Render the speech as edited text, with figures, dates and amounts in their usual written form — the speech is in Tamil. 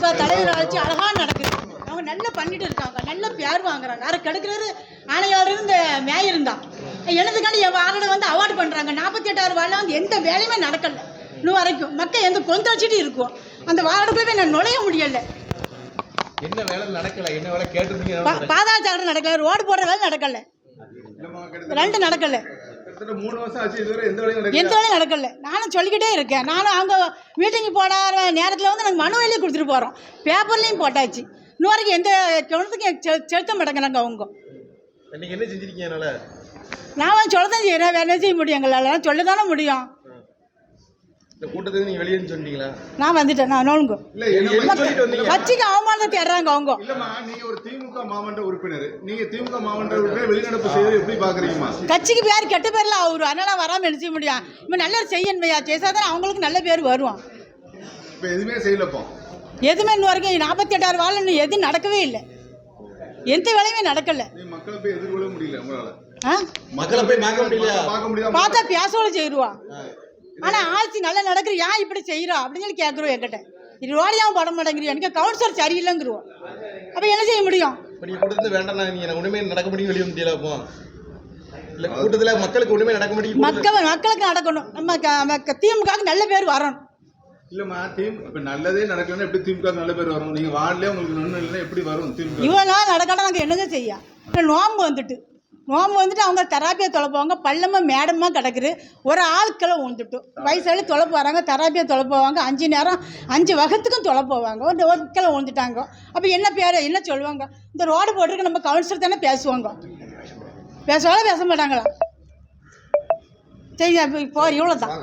இப்போ தலைவர் வச்சு அழகாக நடக்குது. அவங்க நல்லா பண்ணிட்டு இருக்காங்க, நல்ல பேர் வாங்குறாங்க. யாரும் கெடுக்கிறது ஆணையாளர் இந்த மேயர் தான். எனதுக்காண்டி என் வார்டில் வந்து அவார்டு பண்ணுறாங்க. 48 வார்டில் வந்து எந்த வேலையுமே நடக்கலை இன்னும் வரைக்கும். மக்கள் எந்த கொந்த வச்சுட்டு இருக்கும். அந்த வார்டுக்குள்ளே நான் நுழைய முடியலை. என்ன வேலை நடக்கல? என்ன வேலை கேட்டிருக்கீங்க? பாதாள சாக்கடை நடக்கல, ரோடு போடுற வேலை நடக்கல, 2 நடக்கல, 3 வருஷம் ஆச்சு. இதுவரை எந்த வேலையும் நடக்கல. நானும் சொல்லிக்கிட்டே இருக்கேன். நானும் அவங்க மீட்டிங்கு போட நேரத்தில் வந்து நாங்கள் மனு எழுதி கொடுத்துட்டு போகிறோம், பேப்பர்லேயும் போட்டாச்சு. இன்னும் வரைக்கும் எந்த கவனத்துக்கும் செலுத்த மாட்டேங்கிறாங்க அவங்க. இன்னைக்கு என்ன செஞ்சிருக்கீங்க? நான் சொல்ல தான் செய்கிறேன், வேறு என்ன செய்ய முடியும் எங்களால்? சொல்ல தானே முடியும். இந்த கூட்டத்துக்கு நீங்க வெளியே சொன்னீங்களா? நான் வந்துட்டேன். நான் நோலுங்க கட்சிக்கு அவமானத்தை தேடுறாங்க அவங்க. இல்லம்மா, நீங்க ஒரு திமுக மாவட்ட உறுப்பினர், நீங்க திமுக மாவட்ட உறுப்பினர் வெளிநடப்பு செய்வது எப்படி பாக்குறீங்கம்மா? கட்சிக்கு பேர் கெட்ட பேர்ல அவரு, அதனால வராம என்ன செய்ய முடியும்? இப்போ நல்ல செய்யணுமையா, செய்தாதான் அவங்களுக்கு நல்ல பேர் வரும். இப்போ எதுவுமே செய்யலப்போ, எதுவுமே இன்னும் வரைக்கும் 48 வாரம் இன்னும் எதுவும் நடக்கவே இல்லை. எந்த வேலையுமே நடக்கல. மக்களை போய் எதிர்கொள்ள முடியல உங்களால. மக்களை போய் பார்க்க முடியல. பார்த்தா பேசோட செய்யருவா. ஆனா ஆட்சி நல்லா நடக்குது, ஏன் இப்படி செய்யறா அப்படின்னு சொல்லி கேட்குறோம் என்கிட்ட. இது ரோடியாவும் போட மாட்டேங்கிறோம், எனக்கு கவுன்சிலர் சரியில்லைங்கிறோம். அப்ப என்ன செய்ய முடியும்? கூட்டத்தில் வேண்டாம், நீங்க உண்மை நடக்க முடியும் வெளியே முடியல. அப்போ இல்லை, கூட்டத்தில் மக்களுக்கு உண்மை நடக்க முடியும். மக்களுக்கு நடக்கணும். நம்ம திமுக நல்ல பேர் வரணும். இல்லம்மா, இப்ப நல்லதே நடக்கலன்னா எப்படி திமுக நல்ல பேர் வரும்? நீங்க வார்டிலே உங்களுக்கு நன்மை இல்லைன்னா எப்படி வரும் திமுக? இவ்வளோ நாள் நடக்காட்டா நாங்கள் என்னங்க செய்ய? நோம்பு வந்துட்டு அவங்க தெராப்பியை தொலைப்போவாங்க. பள்ளமாக மேடமாக கிடக்குது. ஒரு ஆட்களை வந்துட்டு வயசாளி தொலை போகிறாங்க, தெராப்பியை தொலை போவாங்க. 5 நேரம் 5 வகத்துக்கும் தொலை போவாங்க. ஒரு கிளை வந்துட்டாங்க. அப்போ என்ன பேர் என்ன சொல்லுவாங்க? இந்த ரோடு போட்டிருக்கு, நம்ம கவுன்சிலர் தானே பேசுவாங்க. பேச மாட்டாங்களா? சரி, இப்போ இவ்வளோ தான்.